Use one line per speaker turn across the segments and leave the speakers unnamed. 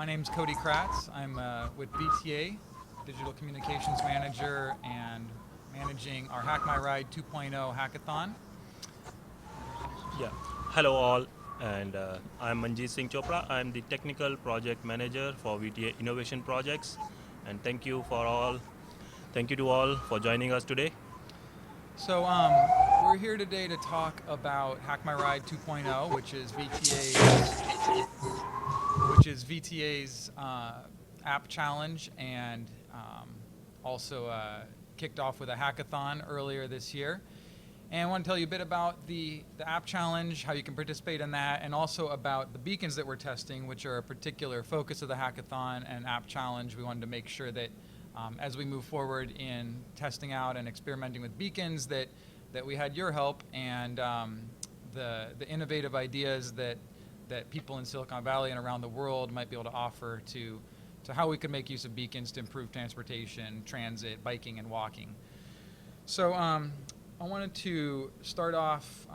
My name's Cody Kratz. I'm with VTA, Digital Communications Manager, and managing our Hack My Ride 2.0 hackathon.
Yeah. Hello all, and I'm Manjeet Singh Chopra. I'm the technical project manager for VTA Innovation Projects, and thank you to all for joining us today.
So we're here today to talk about Hack My Ride 2.0, which is VTA's app challenge, and also kicked off with a hackathon earlier this year. And I want to tell you a bit about the app challenge, how you can participate in that, and also about the beacons that we're testing, which are a particular focus of the hackathon and app challenge. We wanted to make sure that as we move forward in testing out and experimenting with beacons, that we had your help and the innovative ideas that people in Silicon Valley and around the world might be able to offer to how we could make use of beacons to improve transportation, transit, biking, and walking. So I wanted to start off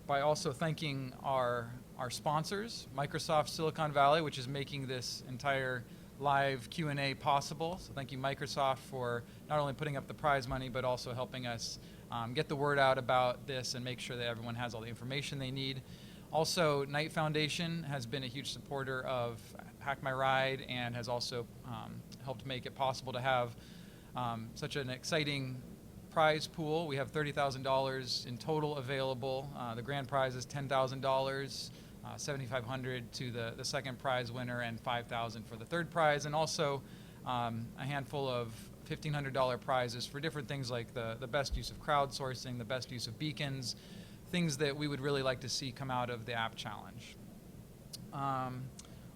by also thanking our sponsors, Microsoft Silicon Valley, which is making this entire live Q&A possible. So thank you, Microsoft, for not only putting up the prize money, but also helping us get the word out about this and make sure that everyone has all the information they need. Also, Knight Foundation has been a huge supporter of Hack My Ride and has also helped make it possible to have such an exciting prize pool. We have $30,000 in total available. The grand prize is $10,000, $7,500 to the second prize winner, and $5,000 for the third prize, and also a handful of $1,500 prizes for different things like the best use of crowdsourcing, the best use of beacons, things that we would really like to see come out of the app challenge.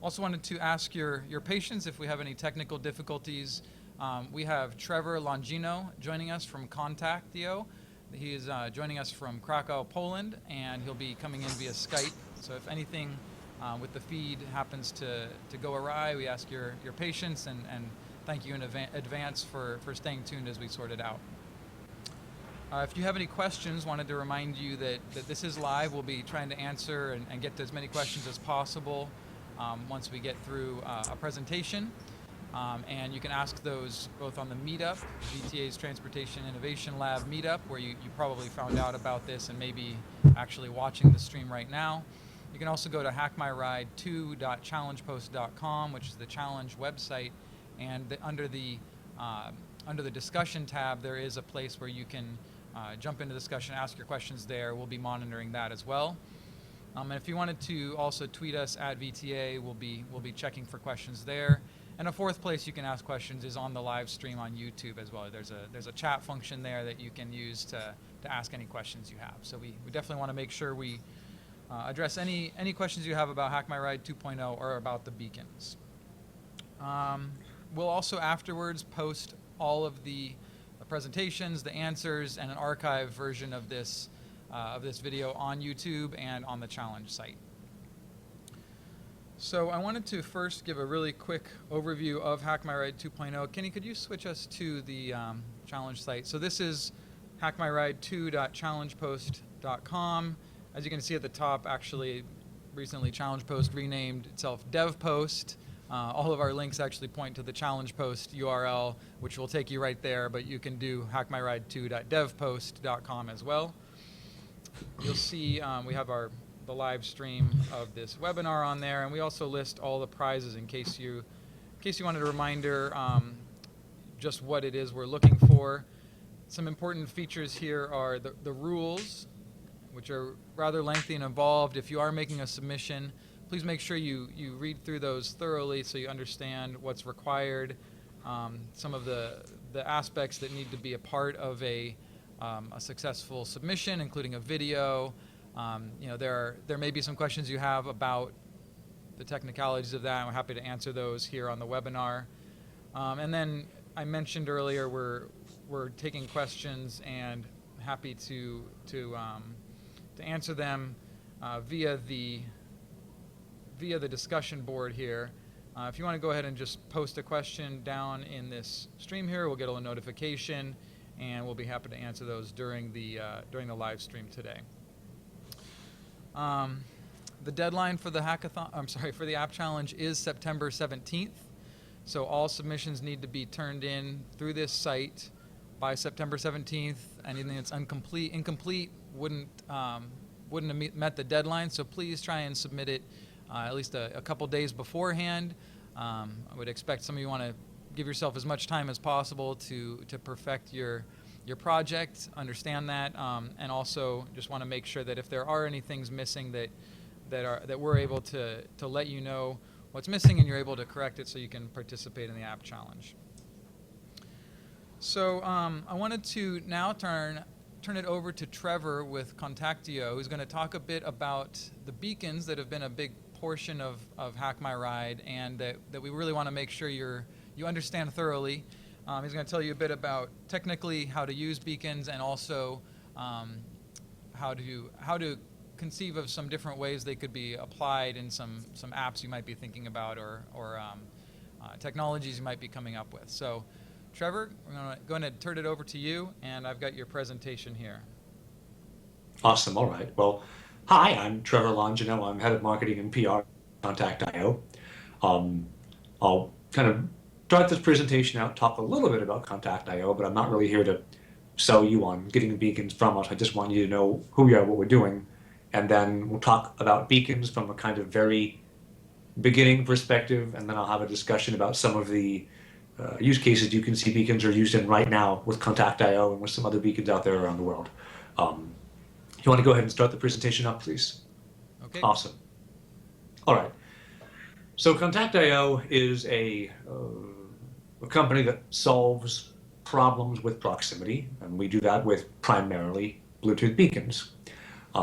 Also wanted to ask your patience if we have any technical difficulties. We have Trevor Longino joining us from Kontaktio. He is joining us from Krakow, Poland, and he'll be coming in via Skype. So if anything with the feed happens to go awry, we ask your patience and thank you in advance for staying tuned as we sort it out. If you have any questions, wanted to remind you that this is live. We'll be trying to answer and get to as many questions as possible once we get through a presentation. And you can ask those both on the meetup, VTA's Transportation Innovation Lab meetup, where you probably found out about this and maybe actually watching the stream right now. You can also go to hackmyride2.challengepost.com, which is the challenge website, and under the discussion tab, there is a place where you can jump into discussion, ask your questions there. We'll be monitoring that as well. And if you wanted to also tweet us at VTA, we'll be checking for questions there. And a fourth place you can ask questions is on the live stream on YouTube as well. There's a chat function there that you can use to ask any questions you have. So we definitely want to make sure we address any questions you have about Hack My Ride 2.0 or about the beacons. We'll also afterwards post all of the presentations, the answers, and an archive version of this video on YouTube and on the challenge site. So I wanted to first give a really quick overview of Hack My Ride 2.0. Kenny, could you switch us to the challenge site? So this is hackmyride2.challengepost.com. As you can see at the top, actually, recently ChallengePost renamed itself DevPost. All of our links actually point to the ChallengePost URL, which will take you right there, but you can do hackmyride2.devpost.com as well. You'll see we have the live stream of this webinar on there, and we also list all the prizes in case you wanted a reminder just what it is we're looking for. Some important features here are the rules, which are rather lengthy and involved. If you are making a submission, please make sure you read through those thoroughly so you understand what's required, some of the aspects that need to be a part of a successful submission, including a video. There may be some questions you have about the technicalities of that, and we're happy to answer those here on the webinar. And then I mentioned earlier we're taking questions and happy to answer them via the discussion board here. If you want to go ahead and just post a question down in this stream here, we'll get a notification, and we'll be happy to answer those during the live stream today. The deadline for the for the app challenge is September 17th. So all submissions need to be turned in through this site by September 17th. Anything that's incomplete wouldn't have met the deadline. So please try and submit it at least a couple days beforehand. I would expect some of you want to give yourself as much time as possible to perfect your project, understand that, and also just want to make sure that if there are any things missing that we're able to let you know what's missing and you're able to correct it so you can participate in the app challenge. So I wanted to now turn it over to Trevor with Contactio, who's going to talk a bit about the beacons that have been a big portion of Hack My Ride and that we really want to make sure you understand thoroughly. He's going to tell you a bit about technically how to use beacons and also how to conceive of some different ways they could be applied in some apps you might be thinking about or technologies you might be coming up with. So Trevor, we're going to turn it over to you, and I've got your presentation here.
Awesome. All right. Well, hi, I'm Trevor Longino. I'm head of marketing and PR at Contact.io. I'll kind of start this presentation out, talk a little bit about Contact.io, but I'm not really here to sell you on getting the beacons from us. I just want you to know who we are, what we're doing, and then we'll talk about beacons from a kind of very beginning perspective, and then I'll have a discussion about some of the use cases you can see beacons are used in right now with Contact.io and with some other beacons out there around the world. You want to go ahead and start the presentation up, please?
Okay.
Awesome. All right. So Contact.io is a company that solves problems with proximity, and we do that with primarily Bluetooth beacons. Go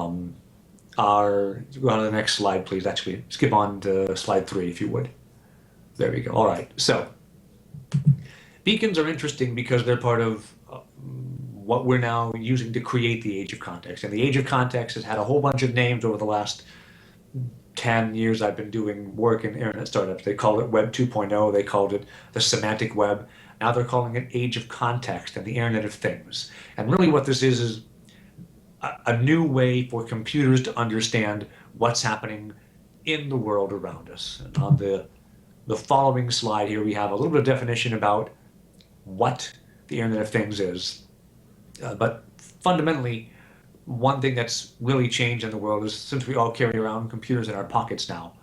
on to the next slide, please. Actually, skip on to slide 3, if you would. There we go. All right. So beacons are interesting because they're part of what we're now using to create the age of context. And the age of context has had a whole bunch of names over the last 10 years I've been doing work in internet startups. They called it Web 2.0. They called it the semantic web. Now they're calling it age of context and the Internet of Things. And really what this is a new way for computers to understand what's happening in the world around us. And on the following slide here, we have a little bit of definition about what the Internet of Things is. But fundamentally, one thing that's really changed in the world is since we all carry around computers in our pockets now,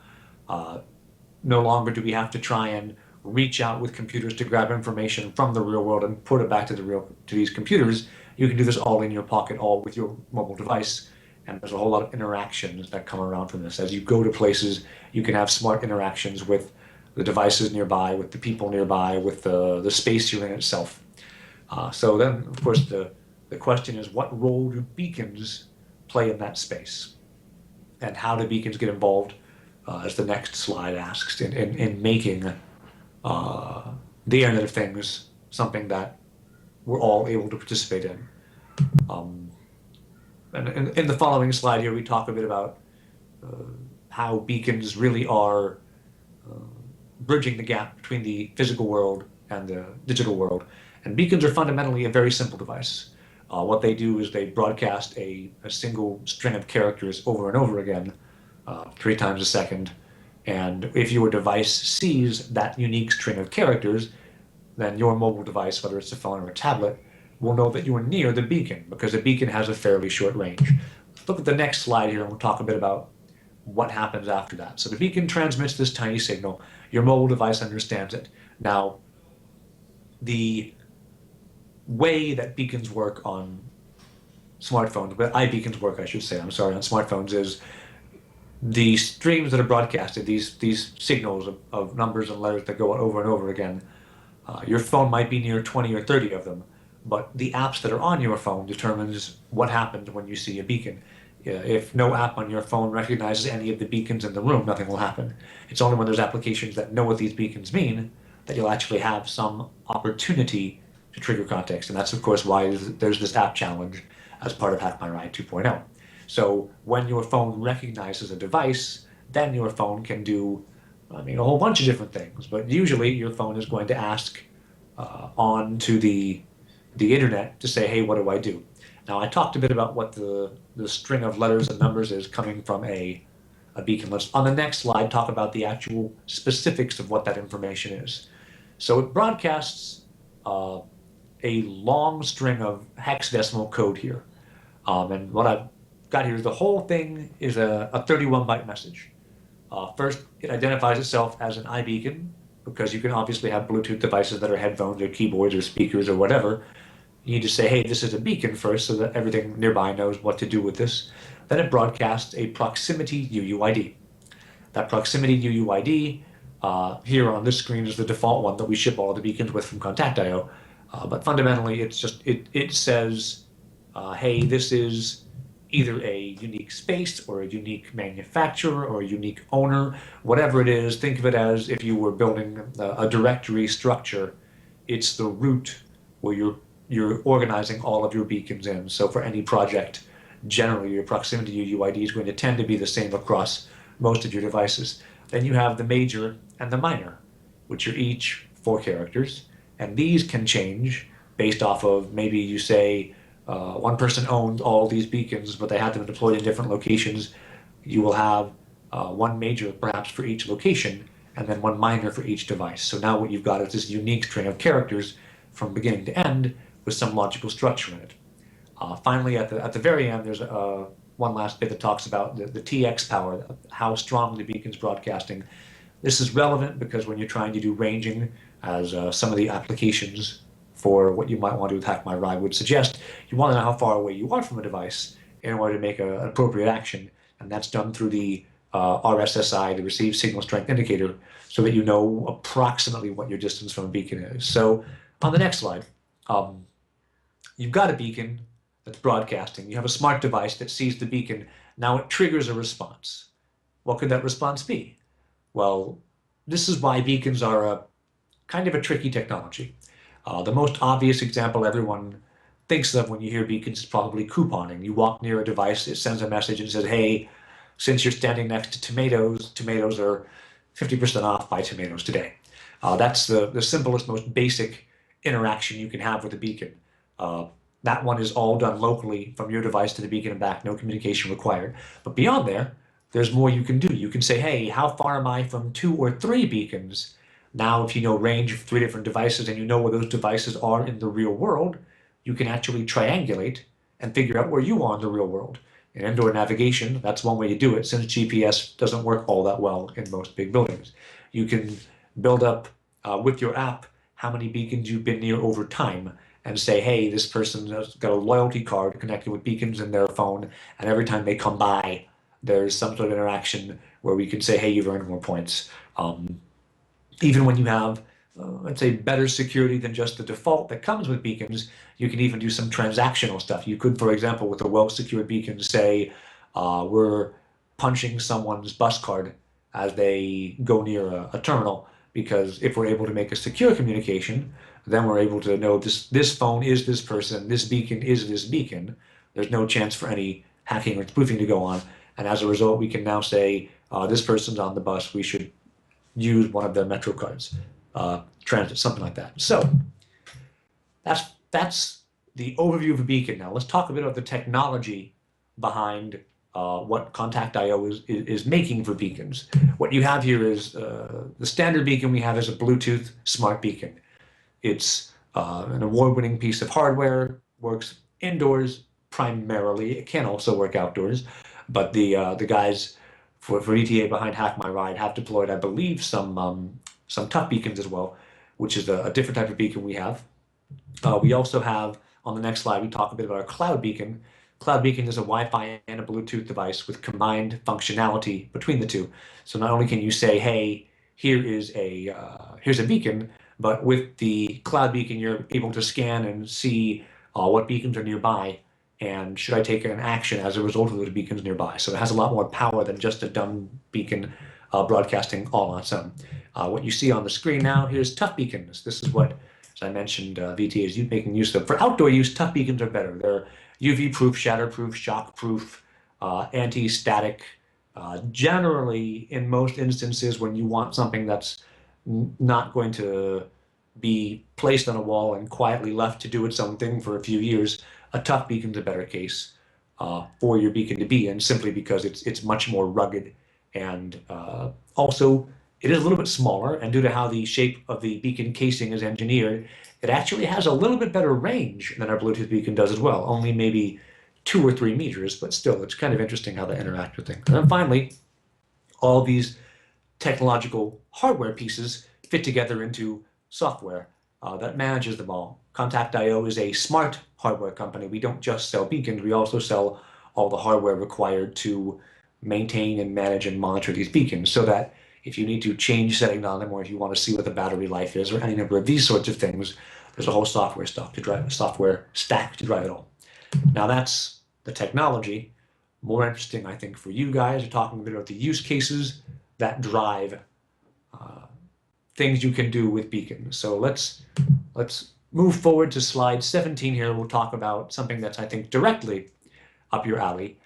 no longer do we have to try and reach out with computers to grab information from the real world and put it back to these computers. You can do this all in your pocket, all with your mobile device. And there's a whole lot of interactions that come around from this. As you go to places, you can have smart interactions with the devices nearby, with the people nearby, with the space you're in itself. So then, of course, the question is, what role do beacons play in that space? And how do beacons get involved, as the next slide asks, in making the Internet of Things something that we're all able to participate in? And in the following slide here, we talk a bit about how beacons really are bridging the gap between the physical world and the digital world. And beacons are fundamentally a very simple device. What they do is they broadcast a single string of characters over and over again, 3 times a second. And if your device sees that unique string of characters, then your mobile device, whether it's a phone or a tablet, will know that you are near the beacon because the beacon has a fairly short range. Look at the next slide here and we'll talk a bit about what happens after that. So the beacon transmits this tiny signal. Your mobile device understands it. Now, the way that beacons work on smartphones, but iBeacons work, I should say, I'm sorry, on smartphones is the streams that are broadcasted, these signals of numbers and letters that go over and over again. Your phone might be near 20 or 30 of them, but the apps that are on your phone determines what happens when you see a beacon. If no app on your phone recognizes any of the beacons in the room, nothing will happen. It's only when there's applications that know what these beacons mean that you'll actually have some opportunity to trigger context. And that's, of course, why there's this app challenge as part of Hack My Ride 2.0. So when your phone recognizes a device, then your phone can do, a whole bunch of different things. But usually your phone is going to ask on to the internet to say, hey, what do I do? Now, I talked a bit about what the string of letters and numbers is coming from a a beacon. Let's, on the next slide, talk about the actual specifics of what that information is. So it broadcasts a long string of hexadecimal code here. And what I've got here is the whole thing is a 31-byte message. First, it identifies itself as an iBeacon, because you can obviously have Bluetooth devices that are headphones or keyboards or speakers or whatever. You need to say, hey, this is a beacon first, so that everything nearby knows what to do with this. Then it broadcasts a proximity UUID. That proximity UUID here on this screen is the default one that we ship all of the beacons with from Contact.io. But fundamentally, it's just it says, hey, this is either a unique space or a unique manufacturer or a unique owner, whatever it is. Think of it as if you were building a directory structure. It's the root where you're organizing all of your beacons in. So for any project, generally your proximity UUID is going to tend to be the same across most of your devices. Then you have the major and the minor, which are each 4 characters. And these can change based off of, maybe you say one person owned all these beacons, but they had them deployed in different locations. You will have one major perhaps for each location, and then one minor for each device. So now what you've got is this unique string of characters from beginning to end with some logical structure in it. Finally, at the very end, there's one last bit that talks about the TX power, how strong the beacon's broadcasting. This is relevant because when you're trying to do ranging, as some of the applications for what you might want to do with Hack My Ride would suggest, you want to know how far away you are from a device in order to make an appropriate action, and that's done through the RSSI, the Received Signal Strength Indicator, so that you know approximately what your distance from a beacon is. So on the next slide, you've got a beacon that's broadcasting. You have a smart device that sees the beacon. Now it triggers a response. What could that response be? Well, this is why beacons are a kind of a tricky technology. The most obvious example everyone thinks of when you hear beacons is probably couponing. You walk near a device, it sends a message and says, hey, since you're standing next to tomatoes, tomatoes are 50% off, buy tomatoes today. That's the simplest, most basic interaction you can have with a beacon. That one is all done locally from your device to the beacon and back, no communication required. But beyond there, there's more you can do. You can say, hey, how far am I from 2 or 3 beacons? Now, if you know range of 3 different devices and you know where those devices are in the real world, you can actually triangulate and figure out where you are in the real world. In indoor navigation, that's one way to do it, since GPS doesn't work all that well in most big buildings. You can build up with your app how many beacons you've been near over time and say, hey, this person has got a loyalty card connected with beacons in their phone, and every time they come by, there's some sort of interaction where we can say, hey, you've earned more points. Even when you have, let's say, better security than just the default that comes with beacons, you can even do some transactional stuff. You could, for example, with a well-secured beacon, say, we're punching someone's bus card as they go near a terminal, because if we're able to make a secure communication, then we're able to know this phone is this person, this beacon is this beacon. There's no chance for any hacking or spoofing to go on. And as a result, we can now say, this person's on the bus, we should use one of their Metro cards, transit, something like that. So that's the overview of a beacon. Now let's talk a bit about the technology behind what Contact.io is making for beacons. What you have here is the standard beacon we have is a Bluetooth smart beacon. It's an award-winning piece of hardware, works indoors primarily. It can also work outdoors, but the guys for ETA behind Hack My Ride have deployed, I believe, some tough beacons as well, which is a different type of beacon we have. We also have, on the next slide, we talk a bit about our Cloud Beacon. Cloud Beacon is a Wi-Fi and a Bluetooth device with combined functionality between the two. So not only can you say, hey, here's a beacon, but with the Cloud Beacon, you're able to scan and see what beacons are nearby, and should I take an action as a result of those beacons nearby. So it has a lot more power than just a dumb beacon broadcasting all on its own. What you see on the screen now, here's tough beacons. This is what, as I mentioned, VTA is making use of. For outdoor use, tough beacons are better. They're UV-proof, shatter-proof, shock-proof, anti-static. Generally, in most instances, when you want something that's not going to be placed on a wall and quietly left to do its own thing for a few years, a tough beacon's a better case for your beacon to be in, simply because it's much more rugged And also, it is a little bit smaller, and due to how the shape of the beacon casing is engineered, it actually has a little bit better range than our Bluetooth beacon does as well, only maybe 2 or 3 meters, but still, it's kind of interesting how they interact with things. And then finally, all these technological hardware pieces fit together into software that manages them all. Contact.io is a smart hardware company. We don't just sell beacons, we also sell all the hardware required to maintain and manage and monitor these beacons, so that if you need to change settings on them, or if you want to see what the battery life is, or any number of these sorts of things, there's a whole software stack to drive it all. Now that's the technology. More interesting, I think, for you guys, are talking a bit about the use cases that drive things you can do with beacons. So let's move forward to slide 17 here. We'll talk about something that's, I think, directly up your alley.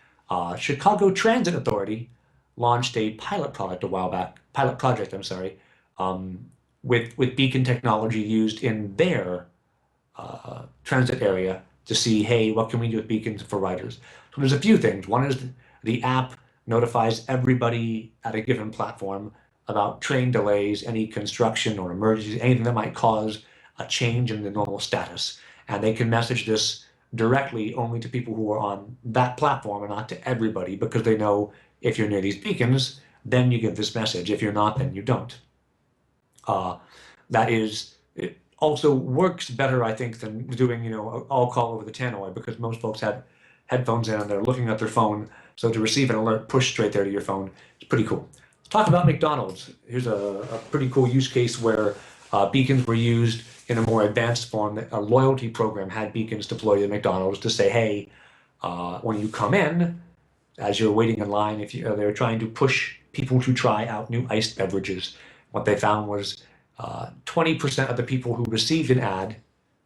Chicago Transit Authority launched a pilot project a while back, with beacon technology used in their transit area to see, hey, what can we do with beacons for riders? So there's a few things. One is the app notifies everybody at a given platform about train delays, any construction or emergencies, anything that might cause a change in the normal status. And they can message this directly only to people who are on that platform and not to everybody, because they know if you're near these beacons, then you get this message. If you're not, then you don't. It also works better, I think, than doing, all call over the tannoy, because most folks have headphones in and they're looking at their phone. So to receive an alert pushed straight there to your phone, it's pretty cool. Let's talk about McDonald's. Here's a pretty cool use case where beacons were used in a more advanced form. A loyalty program had beacons deployed at McDonald's to say, hey, when you come in, as you're waiting in line, if they were trying to push people to try out new iced beverages. What they found was 20% of the people who received an ad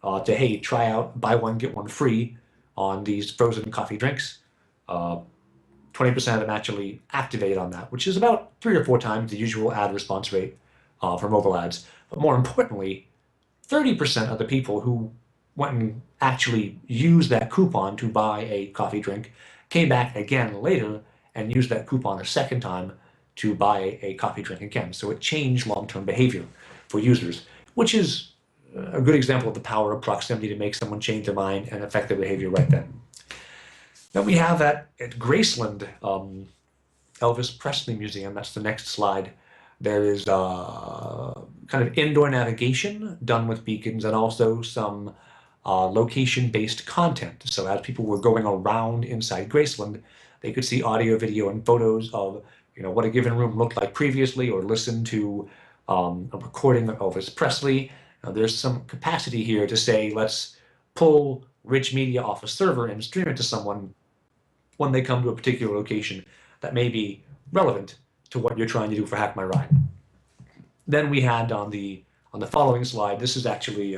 to, hey, try out, buy one, get one free on these frozen coffee drinks, 20% of them actually activated on that, which is about 3 or 4 times the usual ad response rate for mobile ads. But more importantly, 30% of the people who went and actually used that coupon to buy a coffee drink came back again later and used that coupon a second time to buy a coffee drink again. So it changed long-term behavior for users, which is a good example of the power of proximity to make someone change their mind and affect their behavior right then. Then we have at Graceland, Elvis Presley Museum, that's the next slide. There is kind of indoor navigation done with beacons, and also some location-based content. So as people were going around inside Graceland, they could see audio, video, and photos of what a given room looked like previously, or listen to a recording of Elvis Presley. Now, there's some capacity here to say, let's pull rich media off a server and stream it to someone when they come to a particular location that may be relevant to what you're trying to do for Hack My Ride. Then we had on the following slide, this is actually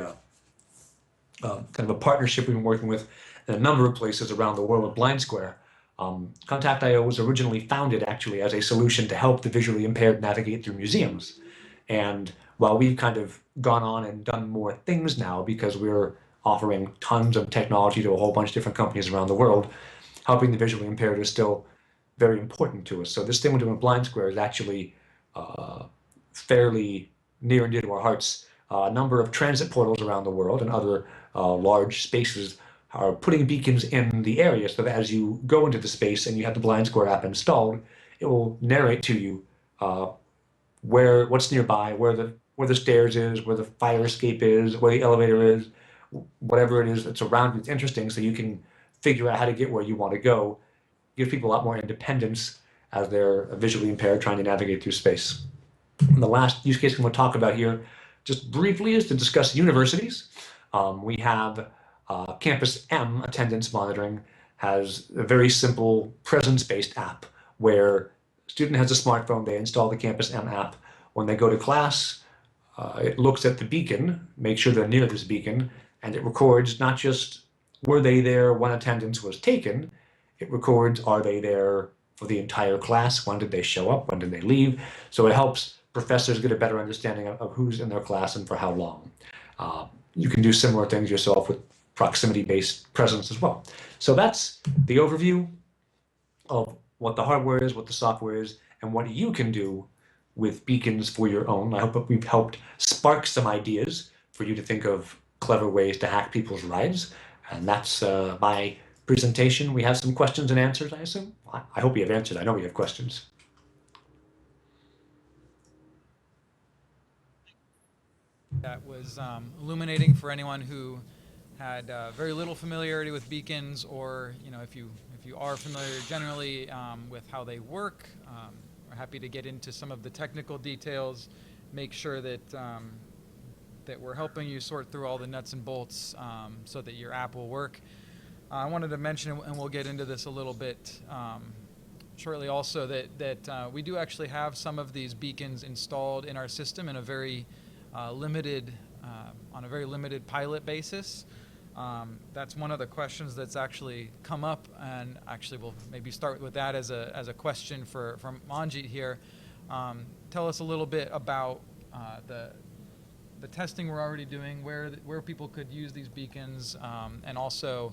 kind of a partnership we've been working with in a number of places around the world with Blind Square. Contact.io was originally founded actually as a solution to help the visually impaired navigate through museums. And while we've kind of gone on and done more things now, because we're offering tons of technology to a whole bunch of different companies around the world, helping the visually impaired is still very important to us. So this thing we're doing with Blind Square is actually fairly near and dear to our hearts. A number of transit portals around the world and other large spaces are putting beacons in the area, so that as you go into the space and you have the Blind Square app installed, it will narrate to you what's nearby, where the stairs is, where the fire escape is, where the elevator is, whatever it is that's around you. It's interesting, so you can figure out how to get where you want to go. Give people a lot more independence as they're visually impaired trying to navigate through space. And the last use case I'm going to talk about here, just briefly, is to discuss universities. We have Campus M attendance monitoring has a very simple presence-based app where a student has a smartphone, they install the Campus M app. When they go to class, it looks at the beacon, make sure they're near this beacon, and it records not just were they there when attendance was taken, it records are they there for the entire class, when did they show up, when did they leave. So it helps professors get a better understanding of who's in their class and for how long. You can do similar things yourself with proximity-based presence as well. So that's the overview of what the hardware is, what the software is, and what you can do with beacons for your own. I hope that we've helped spark some ideas for you to think of clever ways to hack people's lives. And that's my presentation. We have some questions and answers, I assume. I hope you have answers. I know we have questions.
That was illuminating for anyone who had very little familiarity with beacons, or if you are familiar generally with how they work. We're happy to get into some of the technical details, make sure that that we're helping you sort through all the nuts and bolts so that your app will work. I wanted to mention, and we'll get into this a little bit shortly also, that we do actually have some of these beacons installed in our system in a very limited, on a very limited pilot basis. That's one of the questions that's actually come up, and actually we'll maybe start with that as a question from Manjit here. Tell us a little bit about the testing we're already doing, where people could use these beacons, and also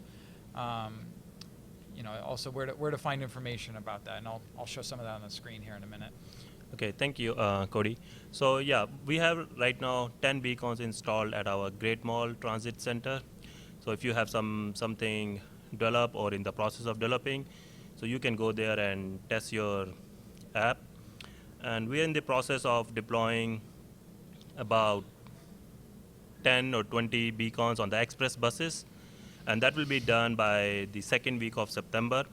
also where to find information about that. And I'll show some of that on the screen here in a minute.
Okay, thank you, Cody. So yeah, we have right now 10 beacons installed at our Great Mall Transit Center. So if you have something developed or in the process of developing, so you can go there and test your app. And we're in the process of deploying about 10 or 20 beacons on the express buses, and that will be done by the second week of September.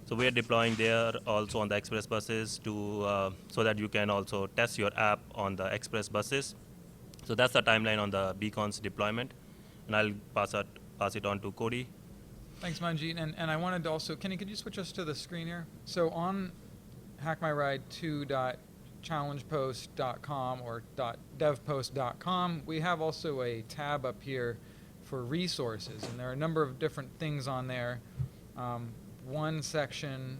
So we are deploying there also on the express buses to so that you can also test your app on the express buses. So that's the timeline on the beacons deployment, and I'll pass it on to Cody.
Thanks, Manjit. And I wanted to also, Kenny, could you switch us to the screen here? So on hackmyride2.challengepost.com or .devpost.com, we have also a tab up here for resources, and there are a number of different things on there. One section,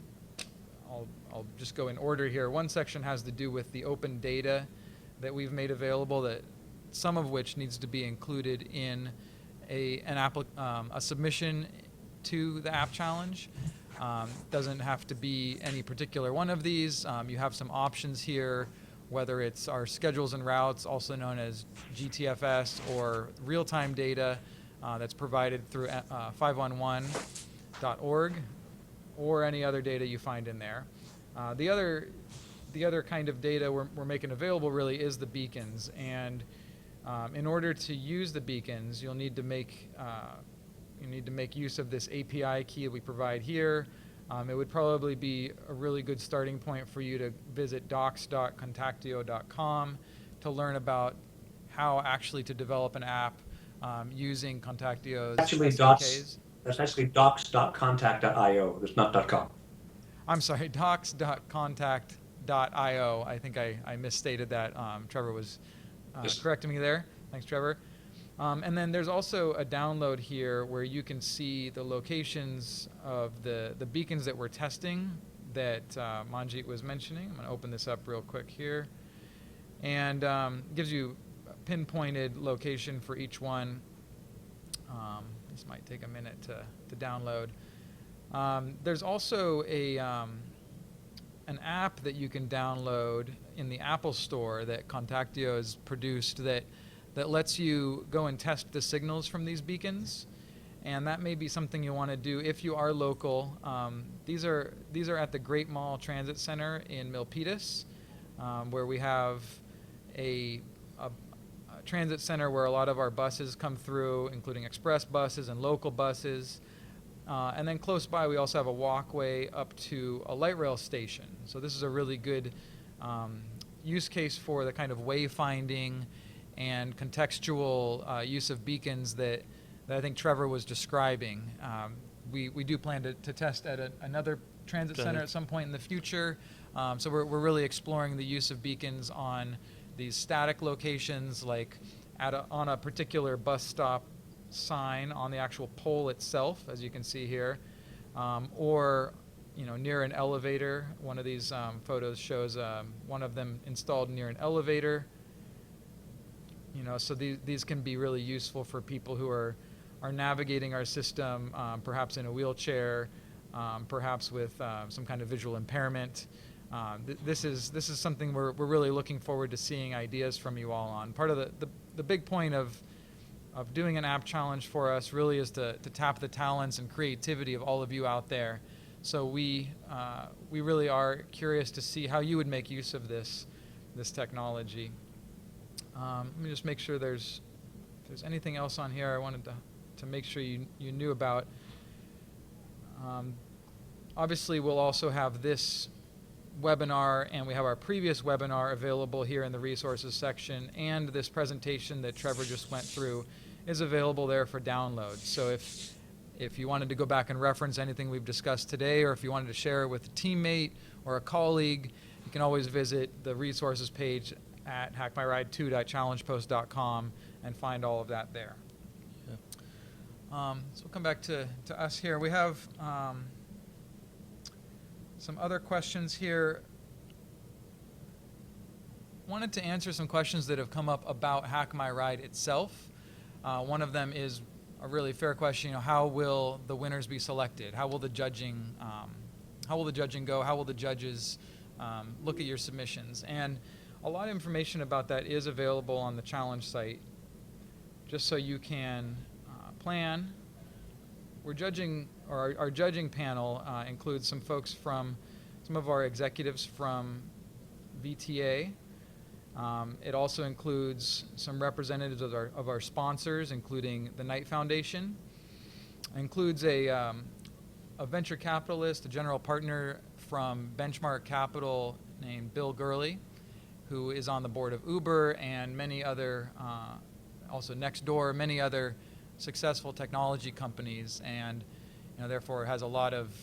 I'll just go in order here. One section has to do with the open data that we've made available, that some of which needs to be included in a submission to the app challenge. Doesn't have to be any particular one of these. You have some options here, whether it's our schedules and routes, also known as GTFS, or real-time data that's provided through 511.org, or any other data you find in there. The other kind of data we're making available really is the beacons, and in order to use the beacons, you'll need to make use of this API key that we provide here. It would probably be a really good starting point for you to visit docs.contactio.com to learn about how actually to develop an app using Contactio's SDKs.
That's actually docs.contact.io. It's not .com.
I'm sorry, docs.contact.io. I think I misstated that. Trevor was correcting me there. Thanks, Trevor. And then there's also a download here where you can see the locations of the beacons that we're testing that Manjit was mentioning. I'm going to open this up real quick here. And gives you a pinpointed location for each one. This might take a minute to download. There's also an app that you can download in the Apple Store that Contactio has produced that lets you go and test the signals from these beacons, and that may be something you want to do if you are local. These are at the Great Mall Transit Center in Milpitas, where we have a transit center where a lot of our buses come through, including express buses and local buses. And then close by, we also have a walkway up to a light rail station. So this is a really good use case for the kind of wayfinding and contextual use of beacons that I think Trevor was describing. We do plan to test at another transit center at some point in the future. So we're really exploring the use of beacons on these static locations, like on a particular bus stop sign on the actual pole itself, as you can see here, or near an elevator. One of these photos shows one of them installed near an elevator. So these can be really useful for people who are navigating our system, perhaps in a wheelchair, perhaps with some kind of visual impairment. This is something we're really looking forward to seeing ideas from you all on. Part of the big point of doing an app challenge for us really is to tap the talents and creativity of all of you out there. So we really are curious to see how you would make use of this technology. Let me just make sure if there's anything else on here I wanted to make sure you knew about. Obviously, we'll also have this webinar, and we have our previous webinar available here in the resources section, and this presentation that Trevor just went through is available there for download. So if you wanted to go back and reference anything we've discussed today, or if you wanted to share it with a teammate or a colleague, you can always visit the resources page at hackmyride2.challengepost.com and find all of that there.
Yeah.
So we'll come back to us here. We have some other questions here. Wanted to answer some questions that have come up about Hack My Ride itself. One of them is a really fair question. How will the winners be selected? How will the judging go? How will the judges look at your submissions? And a lot of information about that is available on the challenge site, just so you can plan. We're judging, or our judging panel includes some folks from, some of our executives from VTA. It also includes some representatives of our sponsors, including the Knight Foundation. It includes a venture capitalist, a general partner from Benchmark Capital named Bill Gurley, who is on the board of Uber and many other, also Nextdoor, many other successful technology companies, and therefore has a lot of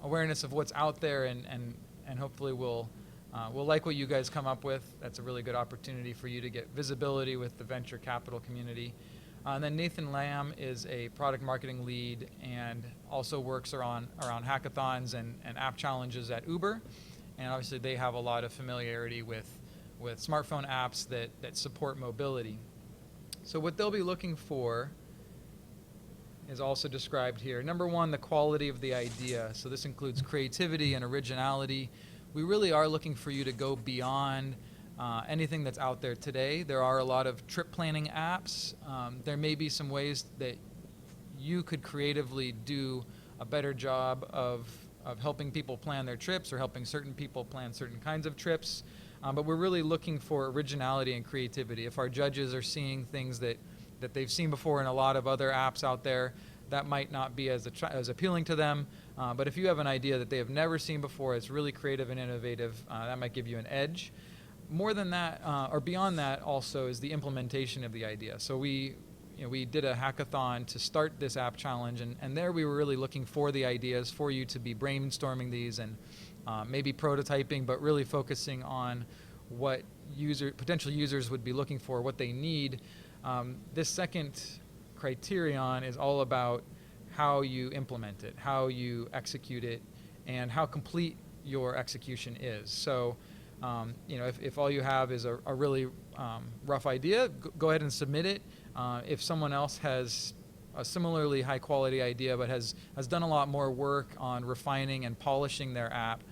awareness of what's out there, and hopefully we'll like what you guys come up with. That's a really good opportunity for you to get visibility with the venture capital community. And then Nathan Lamb is a product marketing lead and also works around hackathons and app challenges at Uber. And obviously they have a lot of familiarity with smartphone apps that support mobility. So what they'll be looking for is also described here. Number one, the quality of the idea. So this includes creativity and originality. We really are looking for you to go beyond anything that's out there today. There are a lot of trip planning apps. There may be some ways that you could creatively do a better job of helping people plan their trips, or helping certain people plan certain kinds of trips. But we're really looking for originality and creativity. If our judges are seeing things that they've seen before in a lot of other apps out there, that might not be as appealing to them. But if you have an idea that they have never seen before, it's really creative and innovative, that might give you an edge. More than that, or beyond that, also is the implementation of the idea. So we did a hackathon to start this app challenge, and there we were really looking for the ideas for you to be brainstorming these and maybe prototyping, but really focusing on what potential users would be looking for, what they need. This second criterion is all about how you implement it, how you execute it, and how complete your execution is. So, if all you have is a really rough idea, go ahead and submit it. If someone else has a similarly high quality idea but has done a lot more work on refining and polishing their app,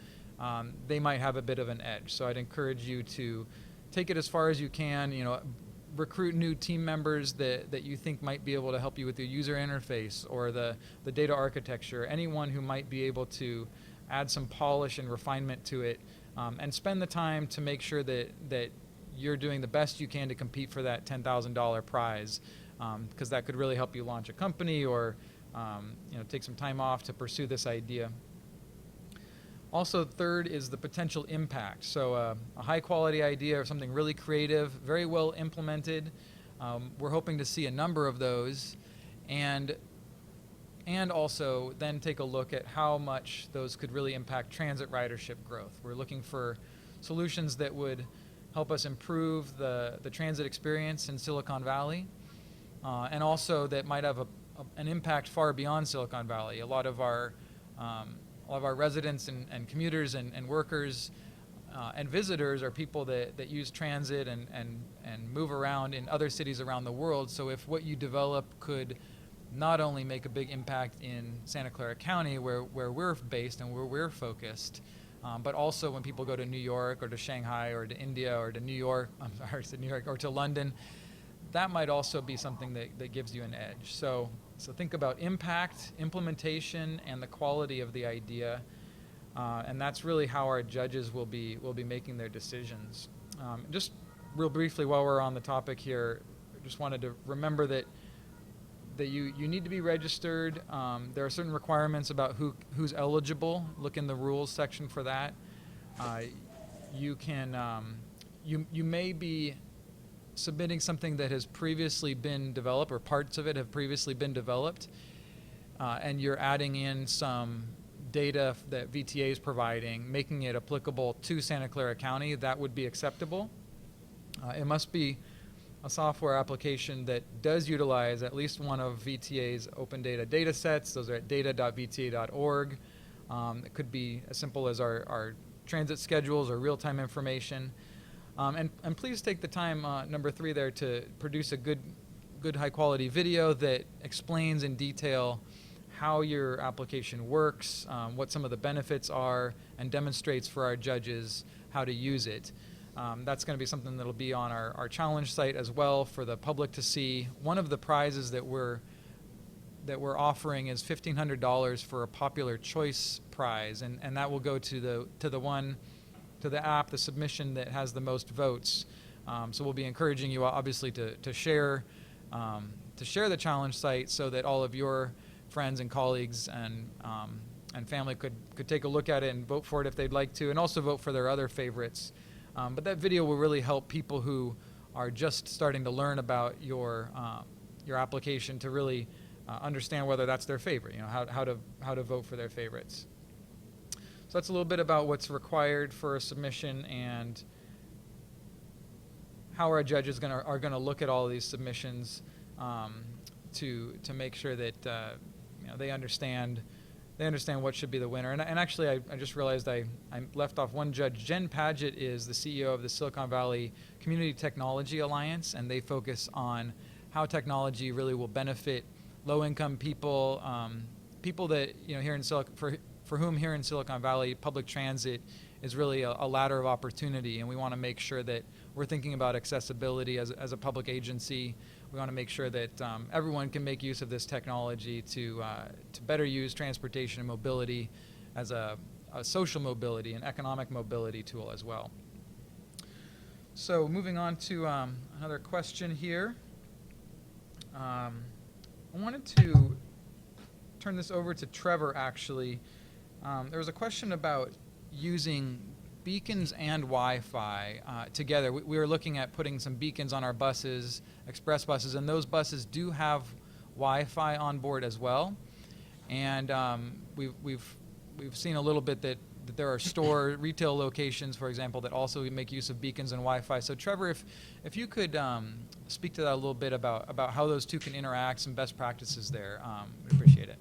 they might have a bit of an edge. So I'd encourage you to take it as far as you can. Recruit new team members that you think might be able to help you with the user interface or the data architecture, anyone who might be able to add some polish and refinement to it, and spend the time to make sure that you're doing the best you can to compete for that $10,000 prize, because that could really help you launch a company or take some time off to pursue this idea. Also, third is the potential impact. So a high quality idea or something really creative, very well implemented. We're hoping to see a number of those, and also then take a look at how much those could really impact transit ridership growth. We're looking for solutions that would help us improve the transit experience in Silicon Valley, and also that might have an impact far beyond Silicon Valley. A lot of our residents and commuters and workers and visitors are people that use transit and move around in other cities around the world. So if what you develop could not only make a big impact in Santa Clara County, where we're based and where we're focused, but also when people go to New York or to Shanghai or to India or to New York, I'm sorry, to New York or to London, that might also be something that gives you an edge. So think about impact, implementation, and the quality of the idea, and that's really how our judges will be making their decisions. Just real briefly, while we're on the topic here, I just wanted to remember that you need to be registered. There are certain requirements about who's eligible. Look in the rules section for that. You can you may be submitting something that has previously been developed, or parts of it have previously been developed, and you're adding in some data that VTA is providing, making it applicable to Santa Clara County. That would be acceptable. It must be a software application that does utilize at least one of VTA's open data data sets. Those are at data.vta.org. It could be as simple as our transit schedules or real-time information. And please take the time, number 3 there, to produce a good high-quality video that explains in detail how your application works, what some of the benefits are, and demonstrates for our judges how to use it. That's going to be something that'll be on our challenge site as well for the public to see. One of the prizes that we're offering is $1,500 for a popular choice prize, and that will go to the app, the submission that has the most votes. So we'll be encouraging you obviously to share the challenge site so that all of your friends and colleagues and family could take a look at it and vote for it if they'd like to, and also vote for their other favorites. But that video will really help people who are just starting to learn about your application to really understand whether that's their favorite. You know, how to vote for their favorites. So that's a little bit about what's required for a submission and how our judges are gonna look at all of these submissions to make sure that they understand what should be the winner. And actually, I just realized I left off one judge. Jen Padgett is the CEO of the Silicon Valley Community Technology Alliance, and they focus on how technology really will benefit low-income people, people that here in for whom here in Silicon Valley public transit is really a ladder of opportunity, and we want to make sure that we're thinking about accessibility as a public agency. We want to make sure that everyone can make use of this technology to better use transportation and mobility as a social mobility and economic mobility tool as well. So moving on to another question here. I wanted to turn this over to Trevor, actually. There was a question about using beacons and Wi-Fi together. We were looking at putting some beacons on our buses, express buses, and those buses do have Wi-Fi on board as well. And we've seen a little bit that there are retail locations, for example, that also make use of beacons and Wi-Fi. So Trevor, if you could speak to that a little bit about how those two can interact, some best practices there, we'd appreciate it.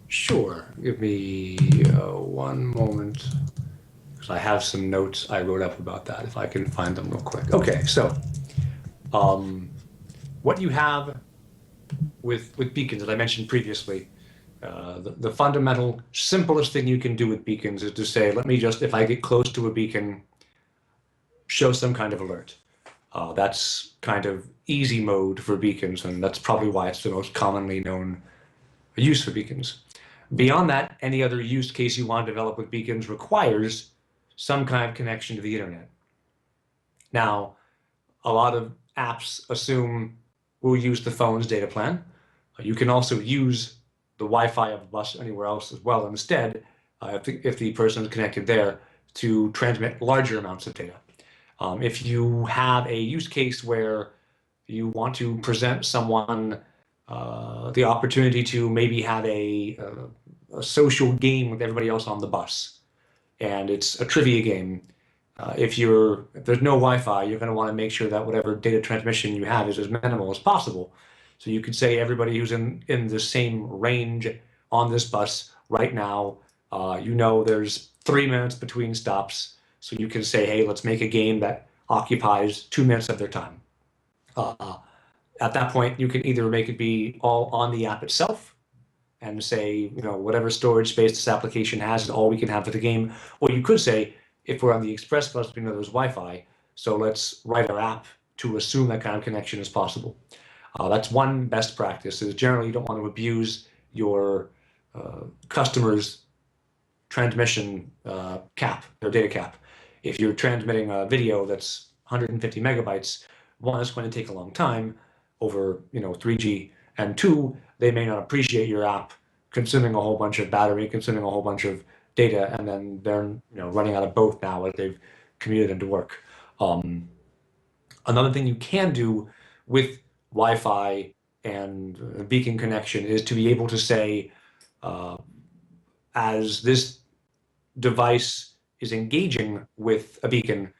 Sure. Give me one moment, because I have some notes I wrote up about that, if I can find them real quick. Okay, so what you have with beacons, as I mentioned previously, the fundamental, simplest thing you can do with beacons is to say, let me just, if I get close to a beacon, show some kind of alert. That's kind of easy mode for beacons, and that's probably why it's the most commonly known use for beacons. Beyond that, any other use case you want to develop with beacons requires some kind of connection to the internet. Now, a lot of apps assume we'll use the phone's data plan. You can also use the Wi-Fi of the bus anywhere else as well instead, if the person is connected there, to transmit larger amounts of data. If you have a use case where you want to present someone the opportunity to maybe have a social game with everybody else on the bus, and it's a trivia game. If there's no Wi-Fi, you're going to want to make sure that whatever data transmission you have is as minimal as possible. So you could say everybody who's in the same range on this bus right now, there's 3 minutes between stops. So you can say, hey, let's make a game that occupies 2 minutes of their time. At that point, you can either make it be all on the app itself, and say, whatever storage space this application has is all we can have for the game. Or you could say, if we're on the express bus, we know there's Wi-Fi, so let's write our app to assume that kind of connection is possible. That's one best practice. Is generally you don't want to abuse your customers' transmission cap, their data cap. If you're transmitting a video that's 150 megabytes, one, it's going to take a long time over 3G, and two, they may not appreciate your app consuming a whole bunch of battery, consuming a whole bunch of data, and then they're running out of both now as they've commuted into work. Another thing you can do with Wi-Fi and beacon connection is to be able to say, as this device is engaging with a beacon,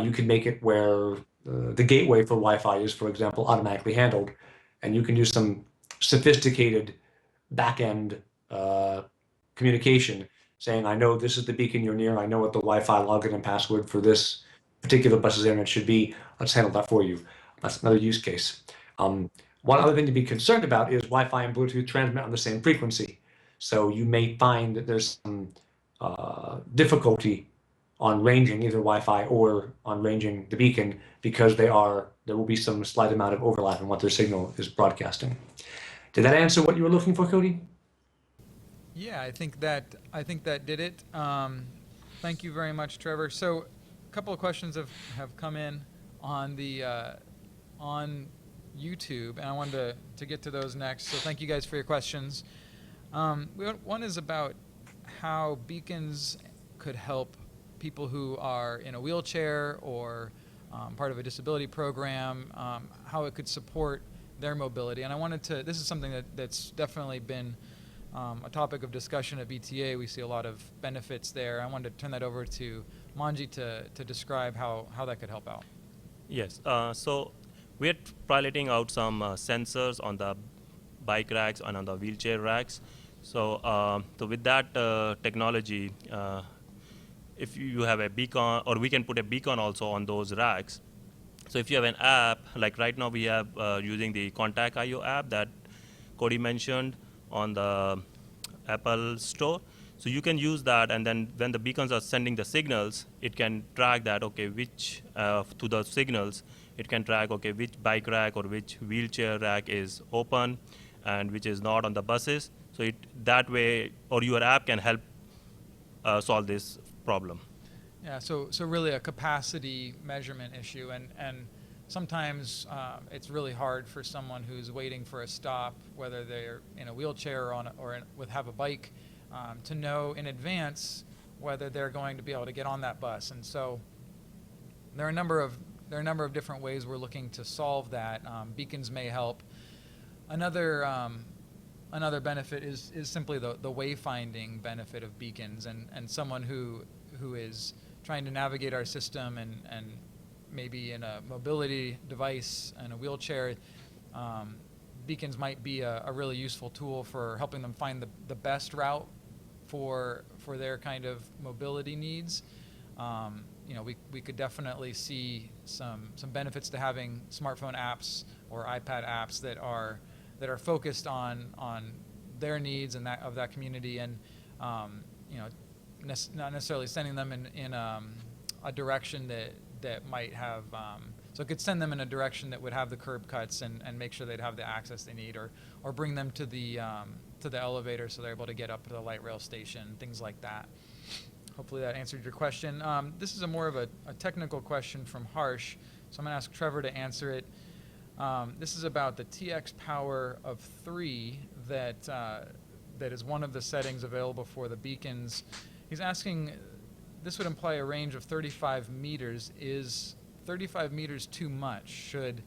you can make it where the gateway for Wi-Fi is, for example, automatically handled, and you can use some sophisticated back-end communication saying, I know this is the beacon you're near, I know what the Wi-Fi login and password for this particular bus's internet should be, let's handle that for you. That's another use case. One other thing to be concerned about is Wi-Fi and Bluetooth transmit on the same frequency. So you may find that there's some difficulty on ranging either Wi-Fi or on ranging the beacon because there will be some slight amount of overlap in what their signal is broadcasting. Did that answer what you were looking for, Cody?
Yeah, I think that did it. Thank you very much, Trevor. So a couple of questions have come in on the on YouTube, and I wanted to get to those next. So thank you guys for your questions. One is about how beacons could help people who are in a wheelchair or part of a disability program, how it could support their mobility. And this is something that's definitely been a topic of discussion at VTA. We see a lot of benefits there. I wanted to turn that over to Manji to describe how that could help out.
Yes, so we're piloting out some sensors on the bike racks and on the wheelchair racks. So with that technology, if you have a beacon, or we can put a beacon also on those racks. So if you have an app, like right now we have using the Contact.io app that Cody mentioned on the Apple Store. So you can use that, and then when the beacons are sending the signals, it can track that, okay, which to the signals, it can track, okay, which bike rack or which wheelchair rack is open and which is not on the buses. So that way, or your app can help solve this problem.
Yeah, so really a capacity measurement issue, and sometimes it's really hard for someone who's waiting for a stop, whether they're in a wheelchair or have a bike, to know in advance whether they're going to be able to get on that bus. And so there are a number of different ways we're looking to solve that. Beacons may help. Another benefit is simply the wayfinding benefit of beacons, and someone who is trying to navigate our system and maybe in a mobility device and a wheelchair, beacons might be a really useful tool for helping them find the best route for their kind of mobility needs. We could definitely see some benefits to having smartphone apps or iPad apps that are focused on their needs and that of that community, and not necessarily sending them in a direction that might have, so it could send them in a direction that would have the curb cuts and make sure they'd have the access they need, or bring them to the elevator so they're able to get up to the light rail station, things like that. Hopefully that answered your question. This is more of a technical question from Harsh, so I'm going to ask Trevor to answer it. This is about the TX power of 3 that is one of the settings available for the beacons. He's asking, this would imply a range of 35 meters. Is 35 meters too much? Should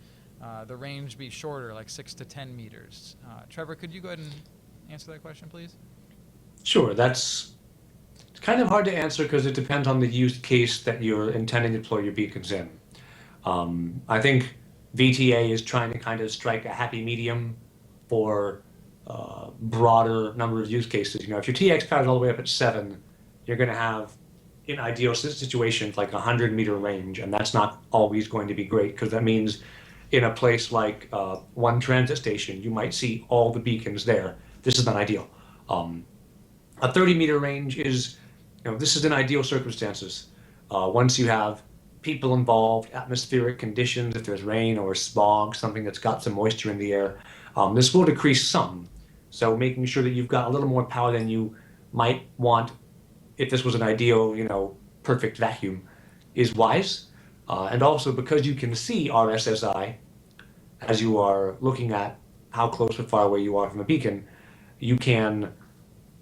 the range be shorter, like 6 to 10 meters? Trevor, could you go ahead and answer that question, please?
Sure. It's kind of hard to answer because it depends on the use case that you're intending to deploy your beacons in. I think VTA is trying to kind of strike a happy medium for broader number of use cases. If your TX power is all the way up at 7, you're going to have, in ideal situations, like 100-meter range, and that's not always going to be great because that means in a place like one transit station, you might see all the beacons there. This is not ideal. A 30-meter range is, this is in ideal circumstances. Once you have people involved, atmospheric conditions, if there's rain or smog, something that's got some moisture in the air, this will decrease some. So making sure that you've got a little more power than you might want if this was an ideal, perfect vacuum is wise. And also because you can see RSSI as you are looking at how close or far away you are from a beacon, you can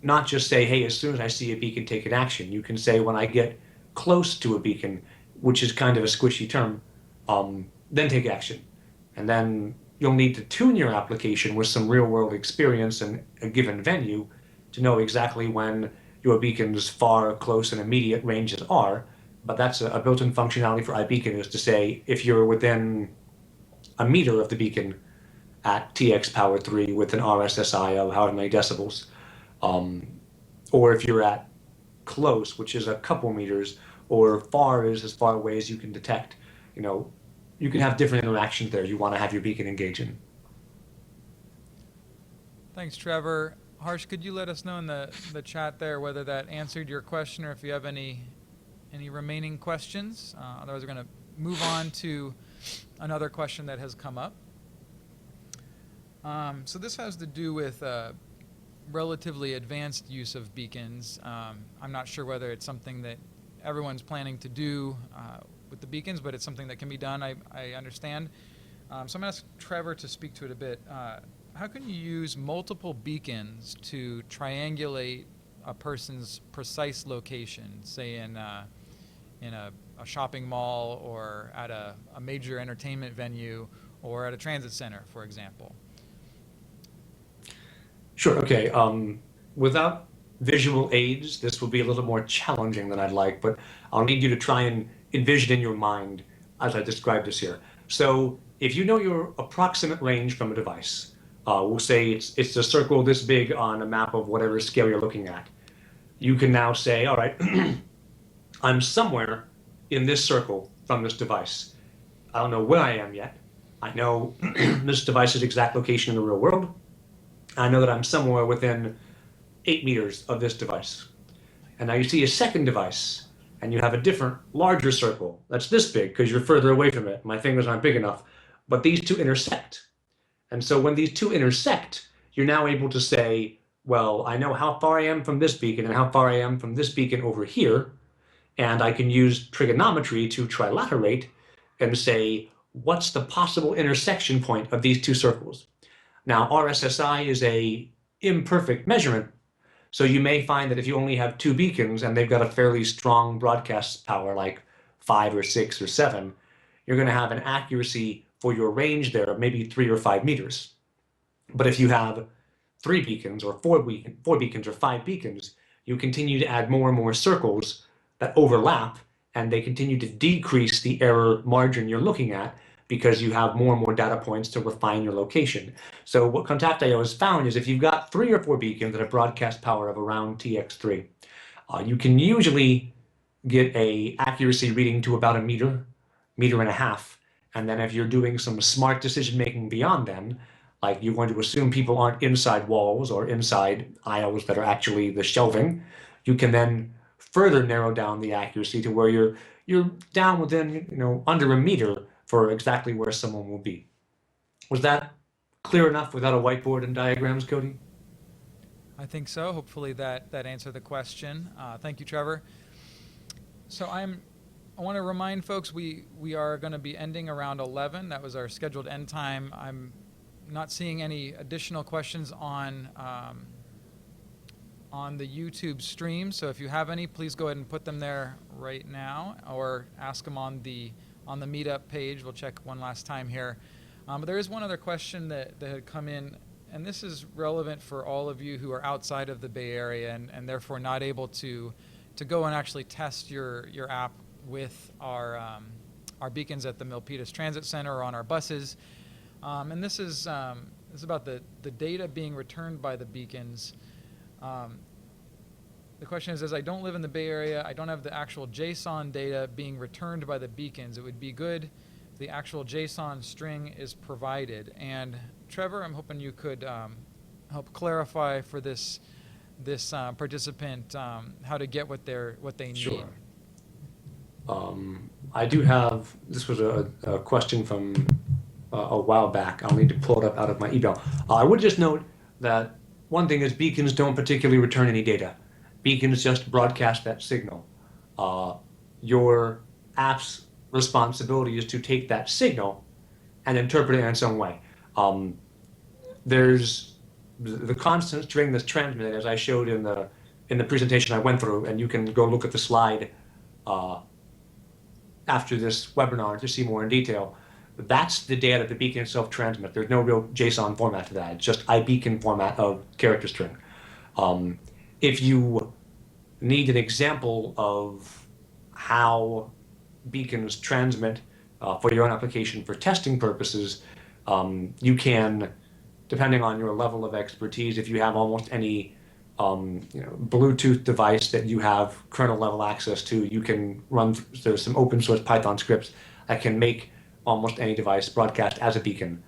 not just say, hey, as soon as I see a beacon, take an action. You can say, when I get close to a beacon, which is kind of a squishy term, then take action. And then you'll need to tune your application with some real world experience in a given venue to know exactly when your beacon's far, close, and immediate ranges are. But that's a built-in functionality for iBeacon, is to say, if you're within a meter of the beacon at TX power 3 with an RSSI of however many decibels, or if you're at close, which is a couple meters, or far is as far away as you can detect, you can have different interactions there you want to have your beacon engage in.
Thanks, Trevor. Harsh, could you let us know in the chat there whether that answered your question, or if you have any remaining questions? Otherwise, we're going to move on to another question that has come up. So this has to do with relatively advanced use of beacons. I'm not sure whether it's something that everyone's planning to do with the beacons, but it's something that can be done, I understand. So I'm going to ask Trevor to speak to it a bit. How can you use multiple beacons to triangulate a person's precise location, say in a shopping mall, or at a major entertainment venue, or at a transit center, for example?
Sure, okay. Without visual aids, this will be a little more challenging than I'd like, but I'll need you to try and envision in your mind as I describe this here. So if you know your approximate range from a device, we'll say it's a circle this big on a map of whatever scale you're looking at. You can now say, all right, I'm somewhere in this circle from this device. I don't know where I am yet. I know this device's exact location in the real world. I know that I'm somewhere within 8 meters of this device. And now you see a second device, and you have a different, larger circle that's this big because you're further away from it. My fingers aren't big enough, but these two intersect. And so when these two intersect, you're now able to say, well, I know how far I am from this beacon and how far I am from this beacon over here, and I can use trigonometry to trilaterate and say, what's the possible intersection point of these two circles? Now, RSSI is a imperfect measurement, so you may find that if you only have 2 beacons and they've got a fairly strong broadcast power, like 5 or 6 or 7, you're going to have an accuracy for your range there of maybe 3 or 5 meters. But if you have 3 beacons or 4 beacons or 5 beacons, you continue to add more and more circles that overlap, and they continue to decrease the error margin you're looking at because you have more and more data points to refine your location. So what Contact.io has found is if you've got 3 or 4 beacons that have broadcast power of around TX3, you can usually get a accuracy reading to about a meter, meter and a half. And then if you're doing some smart decision making beyond then, like you're going to assume people aren't inside walls or inside aisles that are actually the shelving, you can then further narrow down the accuracy to where you're down within, under a meter for exactly where someone will be. Was that clear enough without a whiteboard and diagrams, Cody?
I think so. Hopefully that answered the question. Thank you, Trevor. So I want to remind folks we are going to be ending around 11. That was our scheduled end time. I'm not seeing any additional questions on the YouTube stream. So if you have any, please go ahead and put them there right now, or ask them on the Meetup page. We'll check one last time here. But there is one other question that had come in, and this is relevant for all of you who are outside of the Bay Area and therefore not able to go and actually test your app with our beacons at the Milpitas Transit Center or on our buses. And this is about the data being returned by the beacons. The question is, as I don't live in the Bay Area, I don't have the actual JSON data being returned by the beacons. It would be good if the actual JSON string is provided. And Trevor, I'm hoping you could help clarify for this this participant how to get what they need.
Sure. I do have, this was a question from a while back. I'll need to pull it up out of my email. I would just note that one thing is beacons don't particularly return any data. Beacons just broadcast that signal. Your app's responsibility is to take that signal and interpret it in some way. There's the constant string that's transmitted, as I showed in the presentation I went through, and you can go look at the slide after this webinar to see more in detail. That's the data the beacon itself transmits. There's no real JSON format to that. It's just iBeacon format of character string. If you need an example of how beacons transmit for your own application for testing purposes, you can, depending on your level of expertise, if you have almost any Bluetooth device that you have kernel level access to, you can run, there's some open source Python scripts that can make almost any device broadcast as a beacon.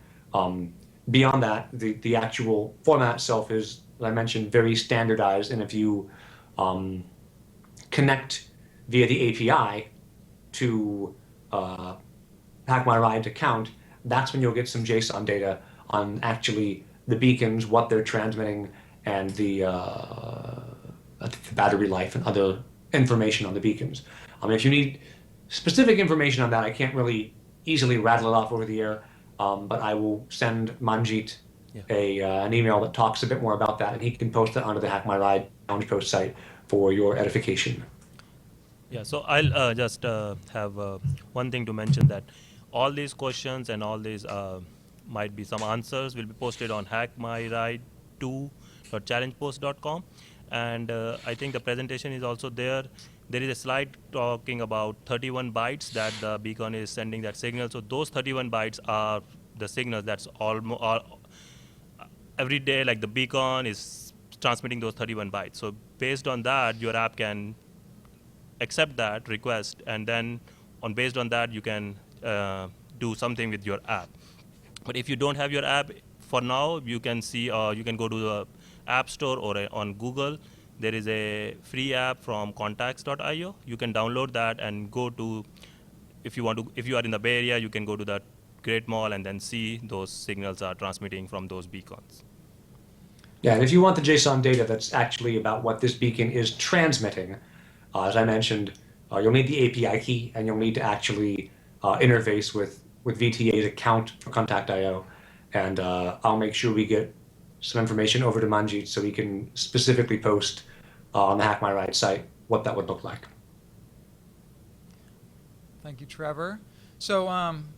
Beyond that, the actual format itself is, as I mentioned, very standardized, and if you connect via the API to HackMyRide account, that's when you'll get some JSON data on actually the beacons, what they're transmitting, and the battery life and other information on the beacons. If you need specific information on that, I can't really easily rattle it off over the air, but I will send Manjit an email that talks a bit more about that, and he can post it onto the HackMyRide challenge post site for your edification.
Yeah, so I'll just have one thing to mention, that all these questions and all these might be some answers will be posted on hackmyride2.challengepost.com, and I think the presentation is also there. There is a slide talking about 31 bytes that the beacon is sending that signal. So those 31 bytes are the signals that's almost every day, like the beacon is transmitting those 31 bytes. So based on that, your app can accept that request, and then based on that, you can do something with your app. But if you don't have your app, for now, you can see, you can go to the App Store or on Google. There is a free app from contacts.io. You can download that and go to, if you are in the Bay Area, you can go to the Great Mall and then see those signals are transmitting from those beacons.
Yeah, and if you want the JSON data that's actually about what this beacon is transmitting, as I mentioned, you'll need the API key, and you'll need to actually interface with VTA's account for Contact.io, and I'll make sure we get some information over to Manjit so he can specifically post on the HackMyRide site what that would look like.
Thank you, Trevor. So I'm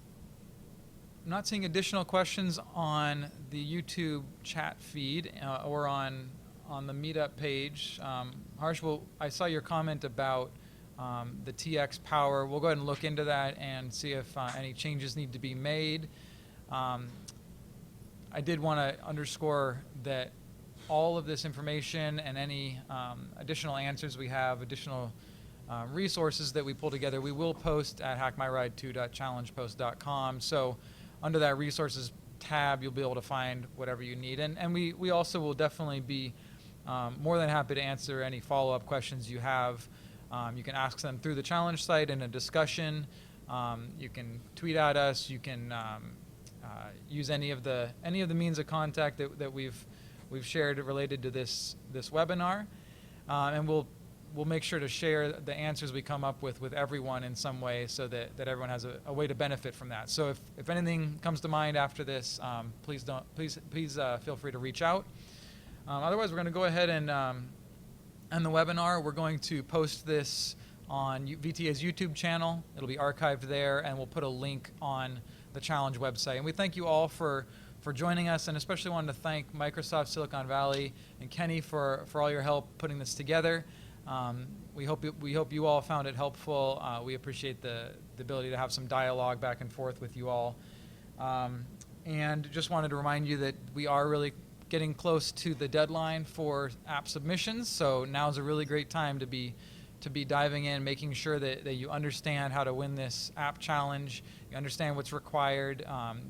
not seeing additional questions on the YouTube chat feed or on the Meetup page. Harsh, I saw your comment about the TX power. We'll go ahead and look into that and see if any changes need to be made. I did want to underscore that all of this information and any additional answers we have, additional resources that we pull together, we will post at hackmyride2.challengepost.com. So under that resources tab, you'll be able to find whatever you need. And we also will definitely be more than happy to answer any follow-up questions you have. You can ask them through the challenge site in a discussion. You can tweet at us. You can use any of the means of contact that we've shared related to this webinar, and we'll make sure to share the answers we come up with everyone in some way, so that everyone has a way to benefit from that. So if anything comes to mind after this, please feel free to reach out. Otherwise, we're going to go ahead and end the webinar. We're going to post this on VTA's YouTube channel. It'll be archived there, and we'll put a link on the challenge website. And we thank you all for joining us, and especially wanted to thank Microsoft Silicon Valley and Kenny for all your help putting this together. We hope you all found it helpful. We appreciate the ability to have some dialogue back and forth with you all. And just wanted to remind you that we are really getting close to the deadline for app submissions, so now's a really great time to be diving in, making sure that you understand how to win this app challenge, you understand what's required,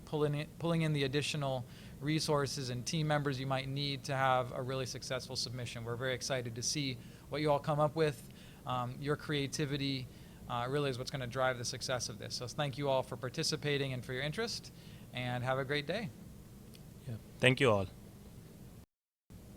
pulling in the additional resources and team members you might need to have a really successful submission. We're very excited to see what you all come up with. Your creativity really is what's going to drive the success of this. So thank you all for participating and for your interest, and have a great day.
Yeah. Thank you all.